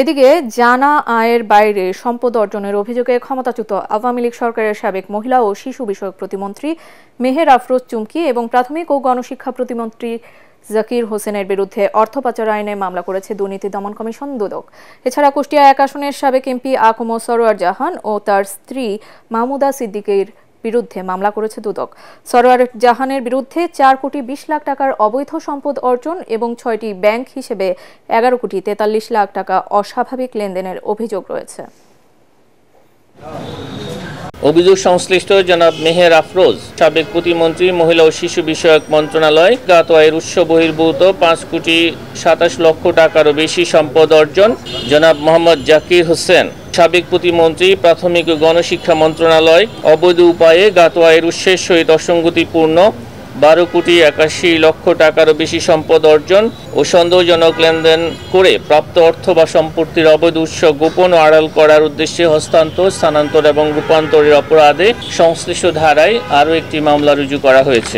এদিকে জানা আয়ের বাইরে সম্পদ অর্জনের অভিযোগে ক্ষমতাচ্যুত আওয়ামী লীগ সরকারের সাবেক মহিলা ও শিশু বিষয়ক প্রতিমন্ত্রী মেহের আফরোজ চুমকি এবং প্রাথমিক ও গণশিক্ষা প্রতিমন্ত্রী জাকির হোসেনের বিরুদ্ধে অর্থ পাচার আইনে মামলা করেছে দুর্নীতি দমন কমিশন দুদক। এছাড়া কুষ্টিয়া ১ আসনের সাবেক এমপি আকম সরোয়ার জাহান ও তার স্ত্রী মাহমুদা সিদ্দিকীর বিরুদ্ধে মামলা করেছে দুদক। সরোয়ার জাহানের বিরুদ্ধে ৪ কোটি ২০ লাখ টাকার অবৈধ সম্পদ অর্জন এবং ৬টি ব্যাংক হিসেবে ১১ কোটি ৪৩ লাখ টাকা অস্বাভাবিক লেনদেনের অভিযোগ রয়েছে। অভিযোগ সংশ্লিষ্ট জনাব মেহের আফরোজ, সাবেক প্রতিমন্ত্রী, মহিলা ও শিশু বিষয়ক মন্ত্রণালয়, জ্ঞাত আয়ের উৎস বহির্ভূত ৫ কোটি ২৭ লক্ষ টাকারও বেশি সম্পদ অর্জন। জনাব মোহাম্মদ জাকির হোসেন, সাবেক প্রতিমন্ত্রী, প্রাথমিক ও গণশিক্ষা মন্ত্রণালয়, অবৈধ উপায়ে জ্ঞাত আয়ের উৎসের সহিত অসঙ্গতিপূর্ণ ১২ কোটি ৮১ লক্ষ টাকারও বেশি সম্পদ অর্জন ও সন্দেহজনক লেনদেন করে প্রাপ্ত অর্থ বা সম্পত্তির অবৈধ উৎস গোপন ও আড়াল করার উদ্দেশ্যে হস্তান্তর, স্থানান্তর এবং রূপান্তরের অপরাধে সংশ্লিষ্ট ধারায় আরও একটি মামলা রুজু করা হয়েছে।